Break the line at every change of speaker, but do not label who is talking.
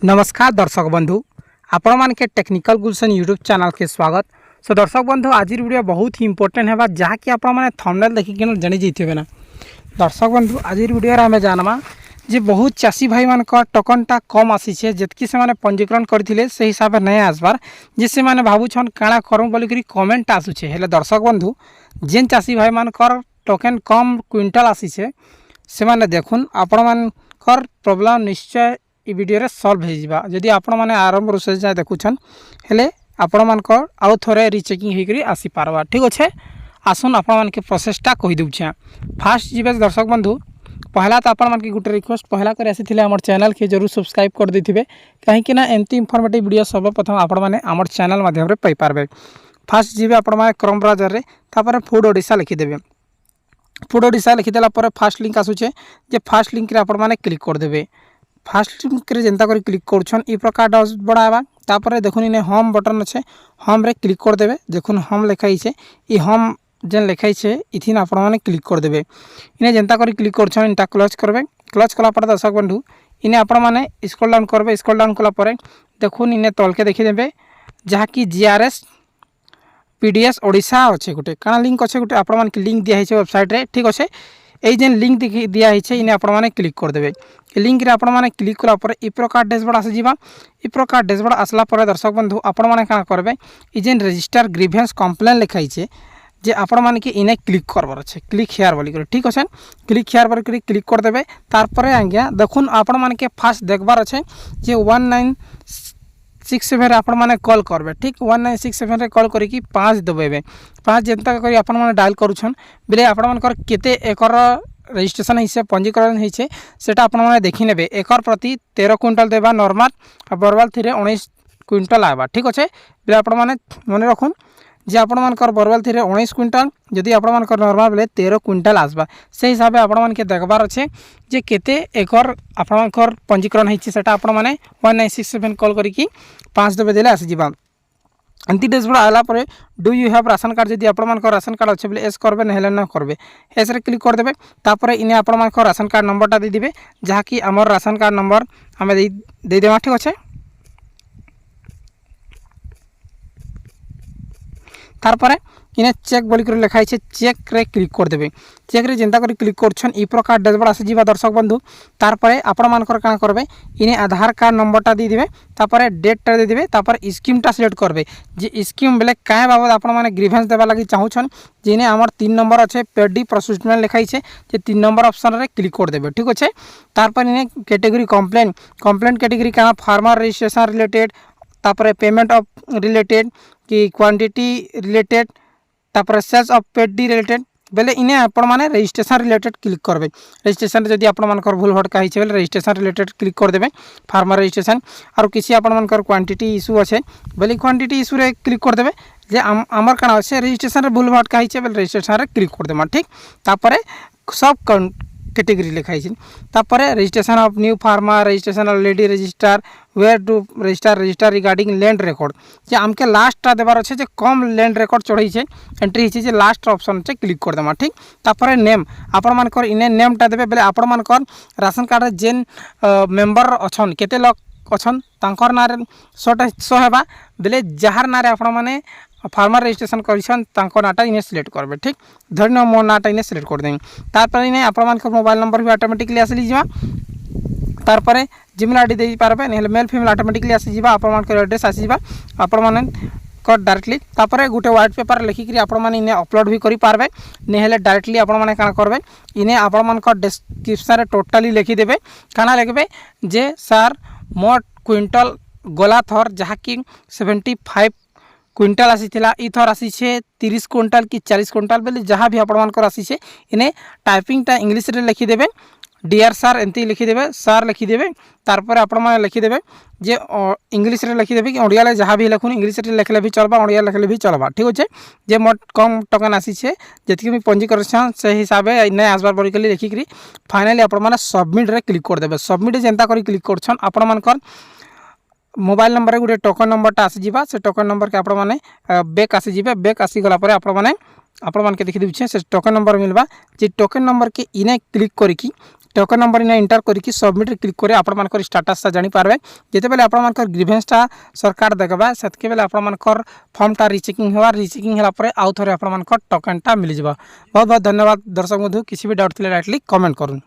नमस्कार दर्शक बंधु आपण मान के टेक्निकल गुलशन यूट्यूब चैनल के स्वागत। सो दर्शक बंधु आज वीडियो बहुत ही इंपोर्टेंट है जहाँकि आपण मैंने थंबनेल देखिक जानी जाइए ना। दर्शक बंधु आज वीडियो आम जाना जे बहुत चाषी भाई मान टोकनटा कम आसीचे जितकी से पंजीकरण करते से हिसाब से नहीं आसबार जे से मैंने भावुन काଣା करूँ बोलिक कमेंट आसूचे हेले दर्शक बंधु जेन चाषी भाई मान टोकन कम क्विंटाल आसीचे से माने देखुन आपण मानकर प्रॉब्लम निश्चय ई वीडियो रे सॉल्व हो जावा। जदि आपण माने आरंभ रो शेष जाए देखुछन हेले आपण मानकर आउ थोरे रीचेकिंग होकरी आसी पारबा। ठीक अच्छे आसुन आपण मान के प्रोसेसटा कहि दउछे। फास्ट जीवे दर्शक बंधु पहला तो आपण मान के गुटे रिक्वेस्ट पहला कर आसीथिले हमर चैनल के जरूर सब्सक्राइब कर देथिबे कहीं ना एमती इनफॉर्मेटिव वीडियो सर्वप्रथम आपण माने हमर चैनल माध्यम रे पाई पारबे। फास्ट जीवे आपण माने क्रोम ब्राउजर रे तापर फूड ओडिशा लिखि देबे। फूड ओडिशा लिखि देला पर फास्ट लिंक आसुचे जे फास्ट लिंक रे आपण माने क्लिक कर देबे। फास्ट लिंक रे जेंता कर क्लिक करछन ई प्रकार डैशबोर्ड आवा तापर देखुन इने होम बटन अच्छे होम रे क्लिक कर देबे। देखुन होम लिखाई छे ई होम जेन लिखाई छे इथिन आपण माने क्लिक कर देबे। इने जेंता कर क्लिक करछन इनटा क्लोज करबे। क्लोज कला पर दर्शक बंधु इने आपण माने स्क्रॉल डाउन करबे। स्क्रॉल डाउन कला पर देखुन इने तलके देखि देबे जहा कि जीआरएस पीडीएस ओडिशा अच्छे गोटे काना लिंक अच्छे गोटे आपण माने लिंक दिया है वेबसाइट रे। ठीक अच्छे ये जेन लिंक दिया है इन्हें आपण माने क्लिक कर देबे। लिंक रे आपण माने क्लिक कला पर ई प्रकार डैशबोर्ड आसी जीवा। ई प्रकार डैशबोर्ड आसला पर दर्शक बंधु आपण माने का करबे ई जेन रजिस्टर ग्रीवेंस कंप्लेन लिखाई छे जे आपण माने कि इने क्लिक करबार अच्छे क्लिक हेयर बोली कर। ठीक अच्छे क्लिक हेयर पर क्लिक कर देबे। तार पर आज्ञा देखुन आपण माने के फास्ट देखबार अच्छे जे 1967 आपण माने कॉल करबे। ठीक 1967 रे कॉल करी कि 5 दबेबे। 5 जेंता करी आपण माने डायल करूछन बेले आपण मानकर केते एकर रजिस्ट्रेशन हिसे पंजीकरण हिसे सेटा आपण माने देखि नेबे। एकर प्रति 13 क्विंटल देबा नॉर्मल आ बरवाल थिरे 19 क्विंटल आबा। ठीक अच्छे बेले आपण माने मने रखुन जे आपण मानकर बरवाल थिरे 19 क्विंटल जदि आपण मानकर नॉर्मल बेले 13 क्विंटल आसबा। से हिसाब से आपण मानके देखबार अच्छे जे केते एकर आपण मानकर पंजीकरण हिचे सेटा आपण माने 1967 कॉल करी कि 5 देबे देले आसी जिबा। अंति डैशबोर्ड आला पर do you have ration card जदि आपण मानकर राशन कार्ड अच्छे बोले एस करबे नहेले न करबे एस रे क्लिक कर देबे। तापर इने आपण मानकर राशन कार्ड नंबरटा दे दिबे जहा कि हमर राशन कार्ड नंबर हमें दे देबा। ठीक अच्छे तारपर इने चेक बोली कर लिखाई छे चेक रे क्लिक कर देबे। चेक रे जेंता कर क्लिक करछन ई प्रकार डैशबोर्ड आसी जीवा दर्शक बंधु। तारपर आपण मानकर का करबे इने आधार कार्ड नंबरटा दे दिबे तापर डेटटा दे दिबे तापर स्कीमटा सिलेक्ट करबे जे स्कीम बेले काय बाबद आपण माने ग्रीवेंस देबा लागि चाहुछन जेने हमर 3 नंबर अच्छे पेडी प्रोसेसमेंट लिखाई छे जे 3 नंबर ऑप्शन रे क्लिक कर देबे। ठीक अच्छे तारपर इने कैटेगरी कंप्लेंट कैटेगरी का फार्मर रजिस्ट्रेशन रिलेटेड तापर पेमेंट ऑफ रिलेटेड कि क्वांटिटी रिलेटेड तापर सेल्स ऑफ पेडी रिलेटेड बेले इने आपण माने रजिस्ट्रेशन रिलेटेड क्लिक करबे। रजिस्ट्रेशन जदि आपण मानकर भूल भटका हिचे बेले रजिस्ट्रेशन रिलेटेड क्लिक कर देबे फार्मर रजिस्ट्रेशन और किसी आपण मानकर क्वांटिटी इशू अच्छे बेले क्वांटिटी इशू रे क्लिक कर देबे जे हमर काना अच्छे रजिस्ट्रेशन रे भूल भटका हिचे बेले रजिस्ट्रेशन रे क्लिक कर देमा। ठीक तापर सब कैटेगरी लिखाई छे तापर registration of new farmer registration already register where to register regarding land record जे हमके लास्ट देबार अच्छे जे कम लैंड रिकॉर्ड चढ़ई छे एंट्री हिचे जे लास्ट ऑप्शन से क्लिक कर देमा। ठीक तापर नेम आपण मानकर इने नेमटा देबे बेले आपण मानकर राशन कार्ड जेन मेंबर अछन केते लोग अछन तांकर नारे 100 हेबा बेले जहार नारे आपण माने फार्मर रजिस्ट्रेशन करिसन तांको नाटा इने सिलेक्ट करबे। ठीक धन्य मो नाटा इने सिलेक्ट कर दें तापर इने आपण मानकर मोबाइल नंबर भी ऑटोमेटिकली आसी जिवा। तारपर जीमेल आईडी दे पारबे नहले मेल फीमेल ऑटोमेटिकली आसी जिवा। आपण मानकर एड्रेस आसी जिवा आपण माने कर डायरेक्टली तापर गुटे व्हाइट पेपर लिखिक आपण माने इने अपलोड भी करि पारबे नहले डायरेक्टली आपण माने काना करबे इने आपण मानकर डिस्क्रिप्शन रे टोटली लिखि देबे काना लिखबे जे सर मोट क्विंटल गोला थर जहा कि 75 क्विंटल आसी थिला ई थर आसी छे 30 क्विंटल कि 40 क्विंटल बेले जहाँ भी आपण मानकर आसी छे इने टाइपिंगटा इंग्लिश रे लिखि देबे डियर सर एंती लिखि देबे सर लिखि देबे। तारपर आपण माने लिखि देबे जे इंग्लिश रे लिखि देबे कि ओडिया ले जहाँ भी लिखुन इंग्लिश रे लिखले भी चलबा ओडिया लिखले भी चलबा। ठीक अच्छे जे मोट कम टोकन आसी छे जेतकी भी पंजीकरण से हिसाब से नै आसबार बड़ी कली लिखिकरी फाइनली आपण माने सबमिट रे क्लिक कर देबे। सबमिट जेंता करी क्लिक करछन आपण मानकर मोबाइल नंबर रे गुटे टोकन नंबरटा आसी जिबा से टोकन नंबर के आपण माने बैक आसी जिबे बैक आसी गला पर आपण माने के देखि दिबछे से टोकन नंबर मिलबा जे टोकन नंबर के इने क्लिक करी कि टोकन नंबर इना एंटर करके सबमिट क्लिक करे आपण मानकर स्टेटसटा जानि पारबे। जेते बेले आपण मानकर ग्रीवेंसटा सरकार देखबा सेतके बेले आपण मानकर फॉर्मटा रिचेकिंग हेबा रिचेकिंग होला परे आउ थरे आपण मानकर टोकनटा मिल जिवो। बहुत बहुत धन्यवाद दर्शक बंधु। किसी भी डाउट थिले राइटली कमेंट करूँ।